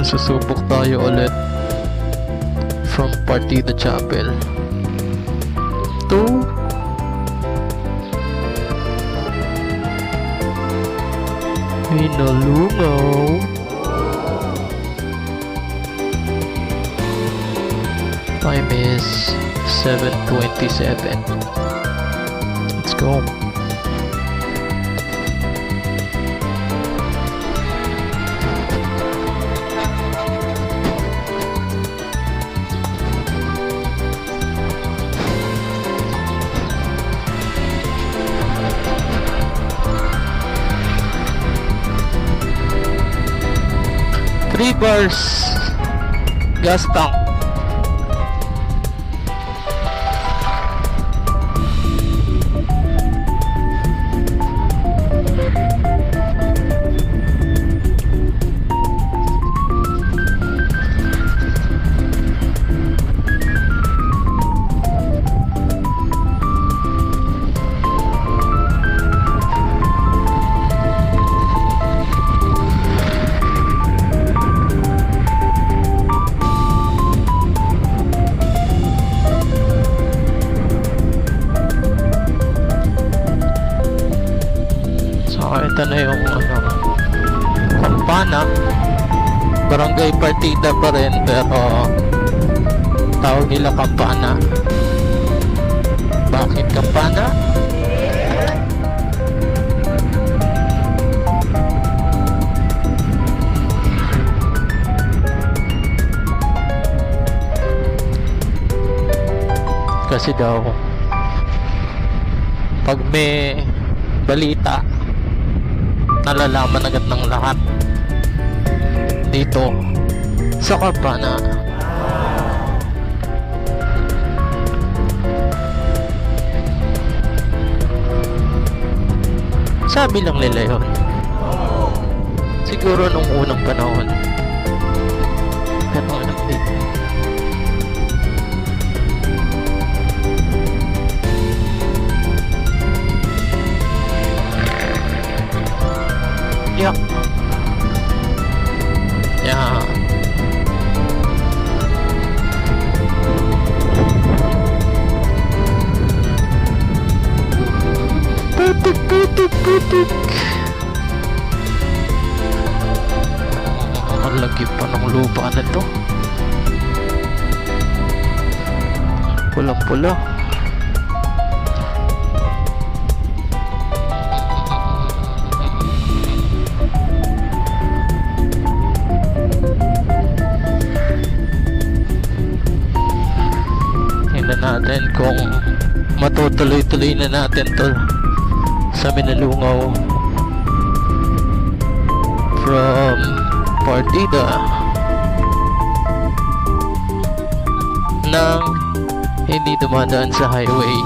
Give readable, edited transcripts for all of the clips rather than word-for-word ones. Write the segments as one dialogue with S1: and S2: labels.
S1: Susubok tayo ulit from Partida Chapel to Hinalungaw. Time is 7:27. Let's go. Three bars gas tank. Ito na yung kampana. Barangay Partida pa rin, pero tawag nila kampana. Bakit kampana? Kasi daw pag may balita, nalalaman agad ng lahat dito sa kampana. Sabi lang nila yun. Siguro nung unang panahon. Pero alam din. Yeah. Yeah. Putik. Ang lagi pa ng lupa na to. Pulang-pula. Natin kung matutuloy-tuloy na natin to sa Minalungaw from Partida nang hindi dumadaan sa highway.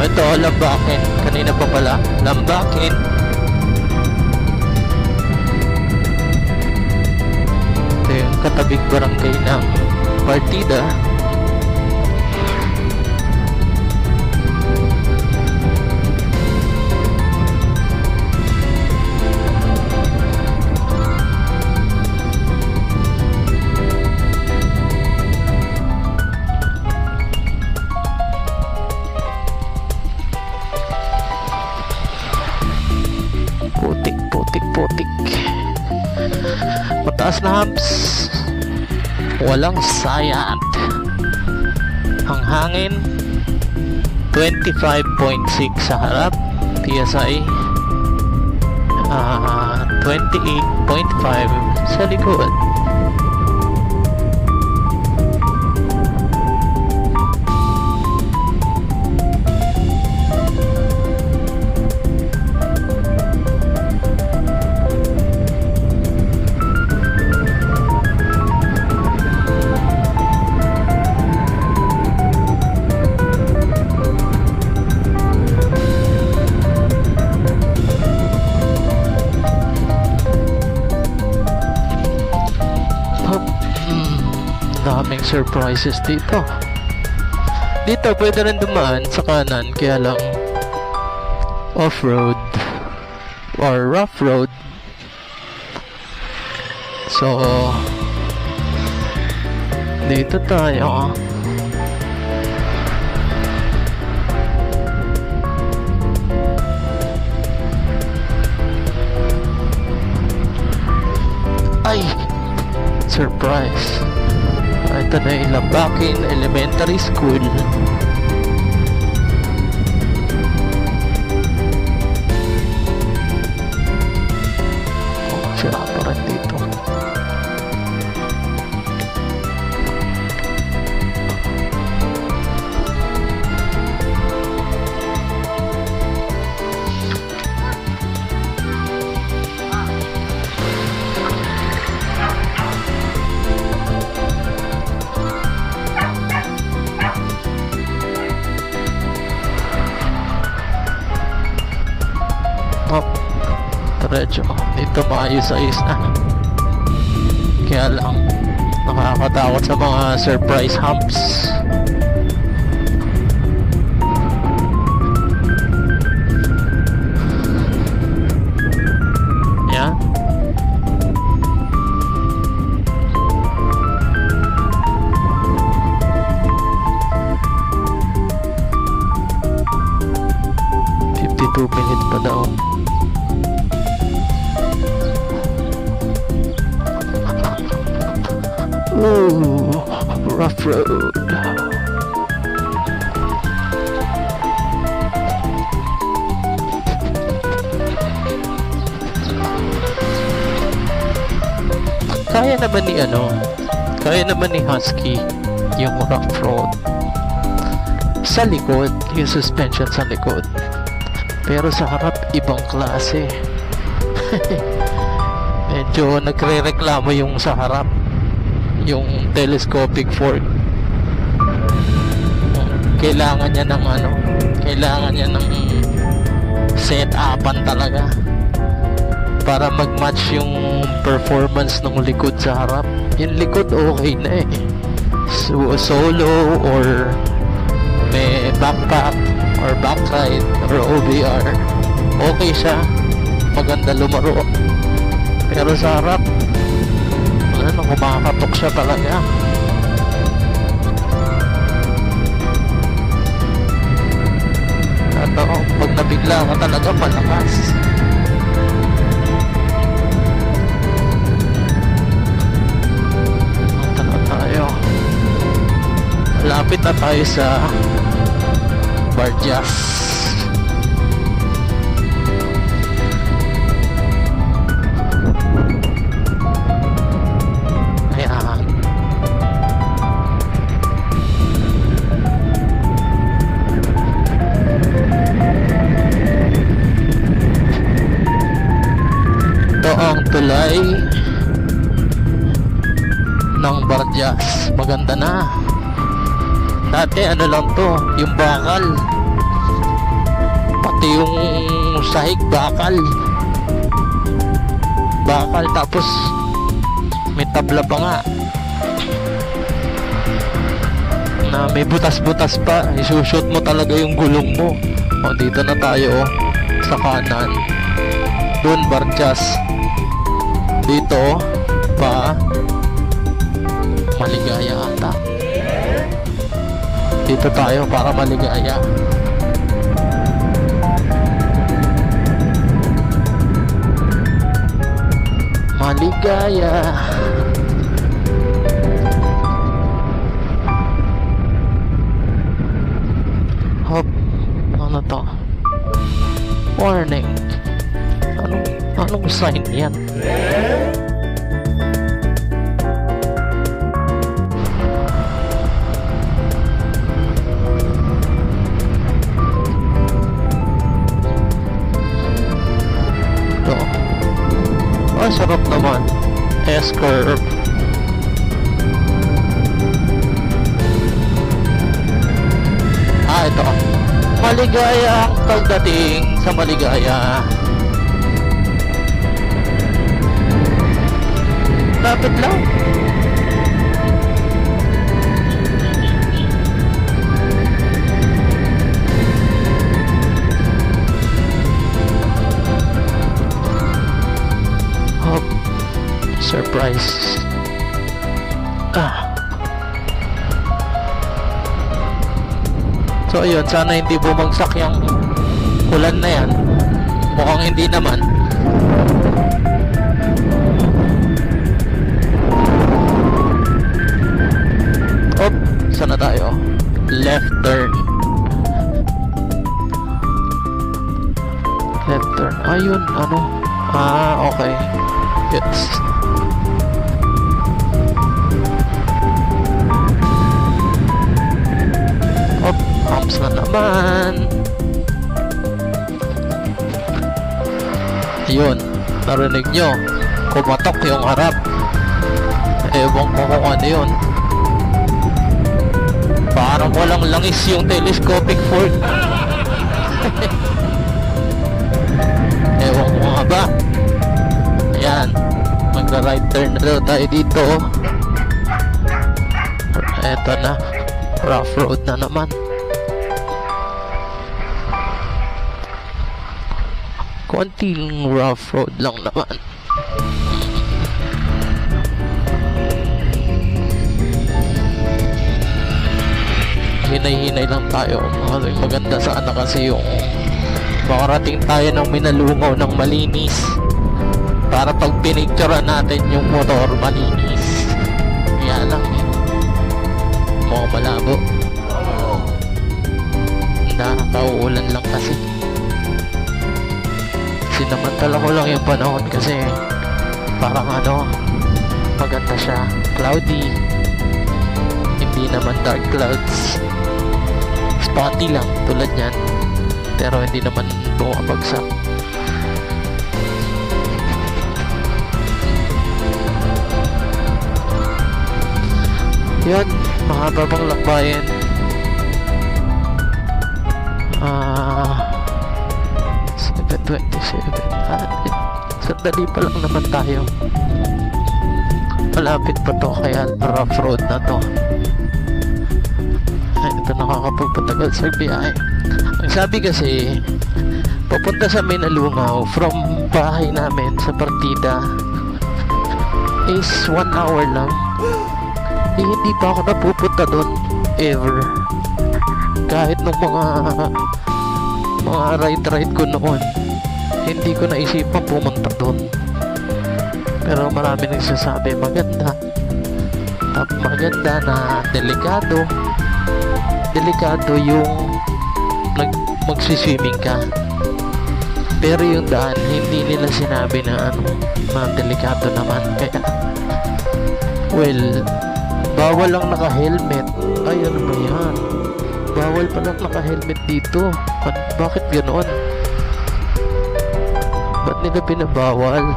S1: Ito, Lambakin. Kanina pa pala. Lambakin. Ito yung katabing barangay ng Partida. mataas na humps, walang sayad. Ang hangin 25.6 sa harap, PSI 28.5 sa likod. Daming surprises dito. Dito pwede rin dumaan sa kanan, kaya lang off-road or rough road. So dito tayo. Ay, surprise. Ito na yung Lambakin Elementary School. Oh, sira pa rin dito. Diretso dito, maayos-ayos na. Kaya lang nakakatakot sa mga surprise humps. Yan. minutes pa daw. Ooh, rough road. Kaya naman ni kaya naman ni Husky yung rough road sa likod, yung suspension sa likod, pero sa harap ibang klase. Medyo nagre-reklamo yung sa harap, yung telescopic fork. Kailangan niya ng kailangan niya ng set-upan talaga para mag-match yung performance ng likod sa harap. Yung likod okay na eh, solo or may backpack or backride or OBR, okay siya, maganda lumaro. Pero sa harap, kumakatok siya talaga. At pag nabigla ka talaga, malakas. Malapit na tayo sa Barjas. Ayan. Ito ang tulay ng Barjas. Maganda na. Dati lang to, yung bakal, pati yung sahig bakal, tapos may tabla pa nga na may butas-butas pa, isushoot mo talaga yung gulong mo. Dito na tayo sa kanan, doon Barjas, dito pa Maligaya ata. Dito tayo para Maligaya. maligaya. Hop, ano to? Warning. Anong sign yan? Ito. Oh, sarap naman. S-curve. Ito. Maligaya ang pagdating sa maligaya. Lapit lang. Hop. Surprise. So ayun, sana hindi bumagsak yung ulan na yan. Mukhang hindi naman. Hop, sana tayo? Left turn. Left turn. Ayun, ano? Okay. Yes. Hop, humps na naman. Ayun, narinig nyo. Kumatok yung harap. Ewan ko kung ano yun. Parang walang langis yung telescopic fork. Ewan ko nga ba. Ayan, magra-right turn na daw tayo dito. Eto na, rough road na naman. Konting rough road lang naman. Hinay-hinay lang tayo. Maganda sana kasi yung makarating tayo ng Minalungaw ng malinis, para pag pinicturean natin yung motor malinis. Kaya lang mukhang malabo. Nakakauulan lang kasi. Sinamantala ko lang yung panahon kasi parang maganda siya. Cloudy. Hindi naman dark clouds. Spotty lang tulad yan. Pero hindi naman bumabagsak. Yan, mahababang lakbayin. $7.27. Sandali pa lang naman tayo. Malapit pa to, kaya rough road na to. Ay, ito nakakapagpatagal sa biyahe. Ang sabi kasi, papunta sa Minalungaw from bahay namin sa partida is 1 hour lang. Hindi pa ako napupunta doon ever. Kahit nung mga ride ko noon, hindi ko naisipan pumunta doon. Pero marami nagsasabi maganda na delikado yung magsiswimming ka. Pero yung daan, hindi nila sinabi na na delikado naman. Kaya bawal lang naka-helmet. Ay, ano ba yan? Bawal palang naka-helmet dito. Bakit ganoon? Ba't nila pinabawal?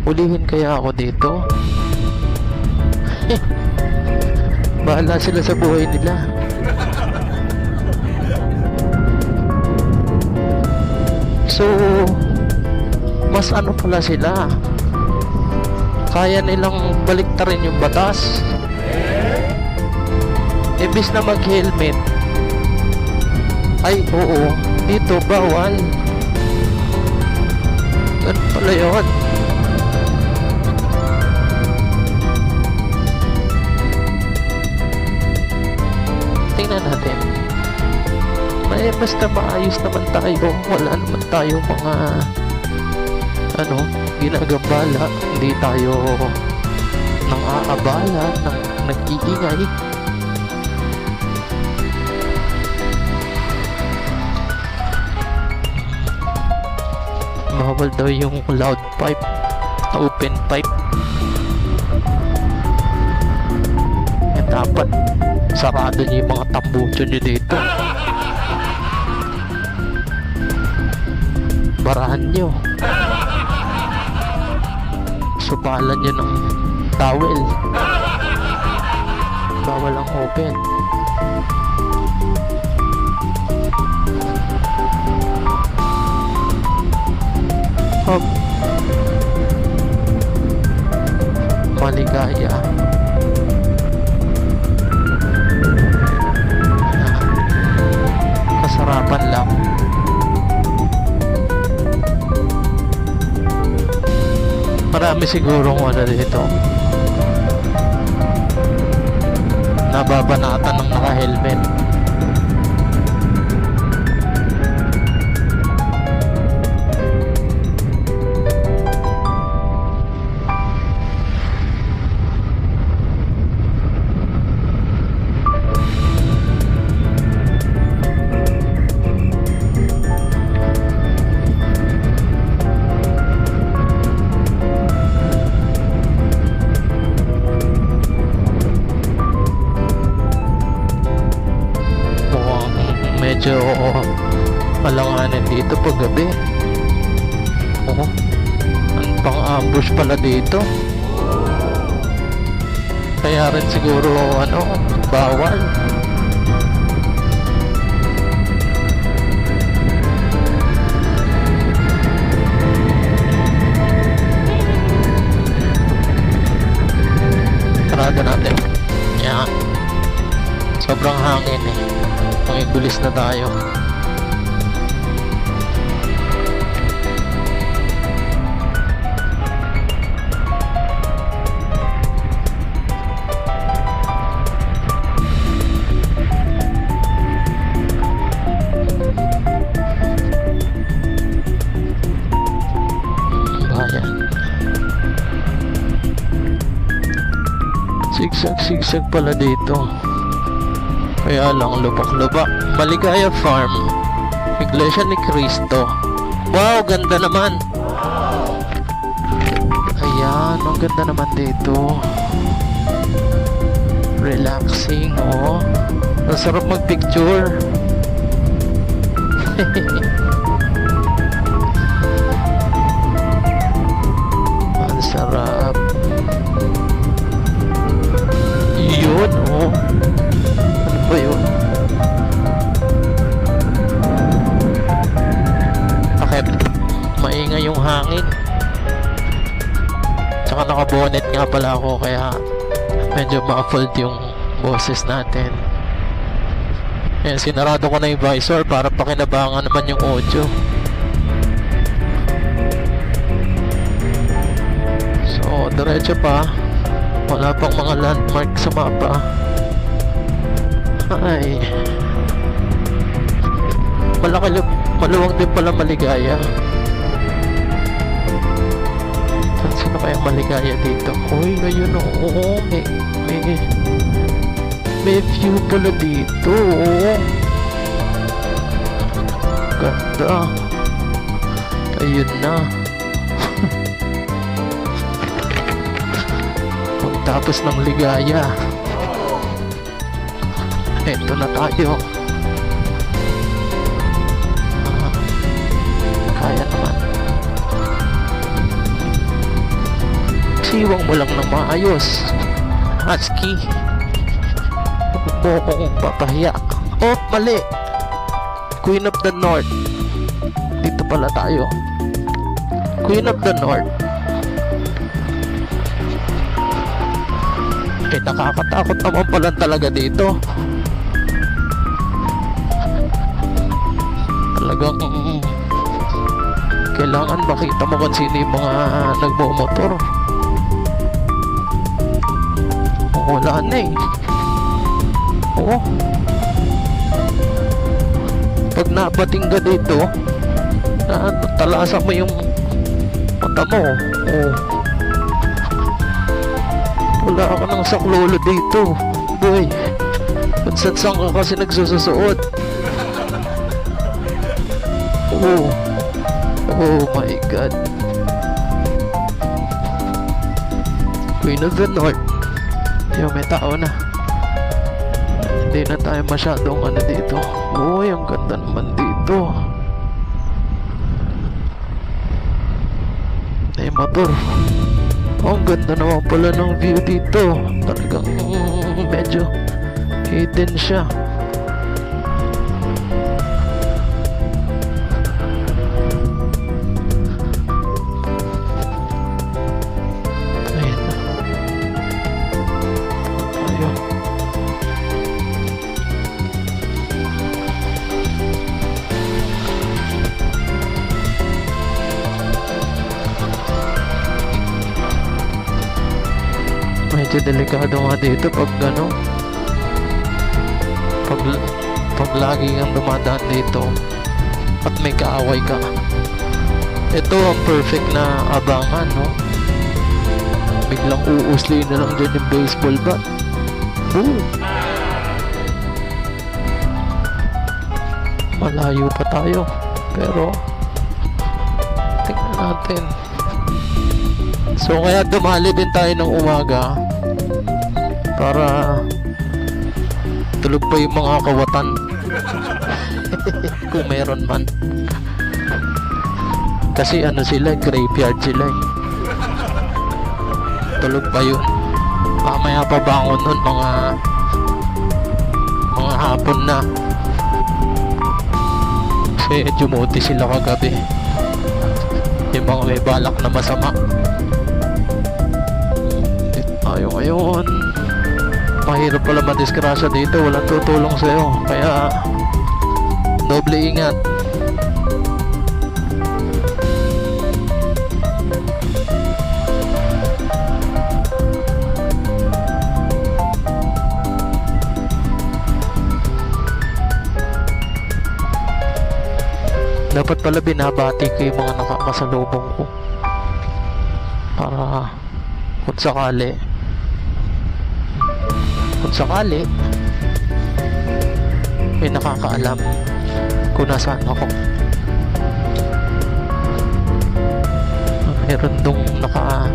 S1: Ulihin kaya ako dito? Bahala sila sa buhay nila. So, mas pala sila. Kaya nilang baliktarin yung batas. Ibis na mag-helmet, ay oo, dito bawal. Ganun pala yun. Tingnan natin. Basta maayos naman tayo. Wala naman tayong mga ginagambala, hindi tayo nang aabala, nang nag-iingay. Bawal daw yung loud pipe, open pipe. Dapat sarado niyo yung mga tambucho niyo dito. Barahan niyo. Subalan niyo ng towel. Bawal ang open. Hop. Maligaya. Kasarapan lang. Marami sigurong dito nababanatan ng naka-helmet. Medyo malanganin dito pag gabi. Ang pang-ambush pala dito. Kaya rin siguro bawal. Sarado natin. Yan. Sobrang hangin eh. Bulis na tayo. Bayan. Sigsag pala dito. Kaya lang lubak-lubak. Maligaya Farm, Iglesia ni Cristo. Wow, ganda naman. Ayan, ang ganda naman dito. Relaxing, ang sarap mag-picture. Ang sarap. Yun, ano ba yun? Maingay yung hangin. Tsaka nakabonet nga pala ako, kaya medyo muffled yung boses natin. Ayan, sinarado ko na yung visor para pakinabangan naman yung audio. So diretso pa. Wala pang mga landmark sa mapa. Ay, maluwag din pala Maligaya. Sino kaya Maligaya dito? Uy, ayun may view pala dito. Ganda. Ayun na. Pagtapos ng Ligaya, eto na tayo. Kaya naman. Siwang mo lang ng maayos, Husky. Huwag mo kong papahiya. Oh, mali. Queen of the North. Dito pala tayo. Queen of the North. Eh, nakakatakot naman pala talaga dito. Talagang kailangan makita mo kung sino yung mga nagmumotor. Wala na eh. Oo. Pag napating ka dito, talasan mo yung Mata mo. Oh. Wala ka ng saklolo dito. Boy. Kung saan ka kasi nagsususuot. Oh. Oh my God. Queen of the North. Yung may tao na. Hindi na tayo masyadong ano dito. Uy, ang ganda naman dito. May motor. Oh, ang ganda naman pala ng view dito. Talagang medyo hidden siya. Ayan na. Ayun. Medyo delikado nga dito pag ano, pag lagi kang dumadaan dito at may kaaway ka. Ito ang perfect na abangan, no? Biglang uusli na lang dyan yung baseball bat. Boom! Malayo pa tayo, pero tingnan natin. So kaya dumali din tayo ng umaga para tulog pa yung mga kawatan. Kung meron man. Kasi ano sila, graveyard sila eh. Tulog pa yun. Mamaya pa bangon nun mga hapon na. Kasi dumuti sila kagabi. Yung mga may balak na masama. Ayun. Mahirap pala madiskrasya dito. Walang tutulong sa'yo. Kaya doble ingat. Dapat pala binabati ko yung mga nakakasalubong ko para kung sakali may nakakaalam kung nasaan ako. Meron dong naka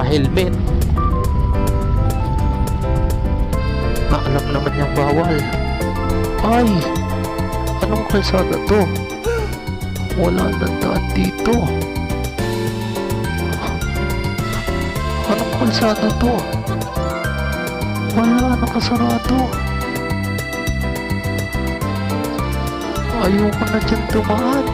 S1: helmet na alam naman niyang bawal. Ay, anong kalsada to? Wala na daan dito. Anong kalsada to? Wala, nakasarado. Ayoko na dyan dumaan.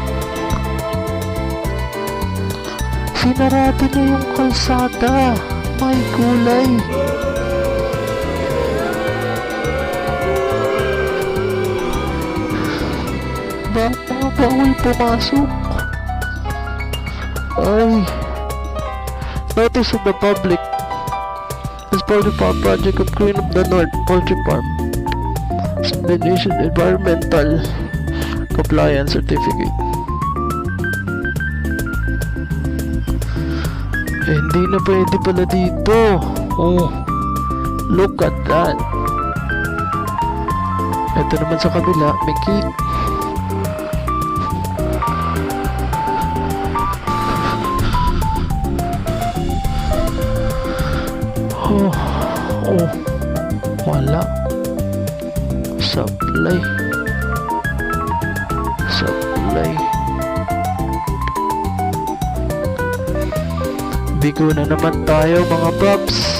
S1: Sinarado na yung kalsada. May kulay. Mga bawal pumasok. Ay. Notice of the public. As part of our project of Queen of the North Poultry Farm, Subdivision Environmental Compliance Certificate. Hindi na pwede pala dito. Oh, look at that. Ito naman sa kabila, may gate. Oh, wala. Supply. Bigo na naman tayo mga props.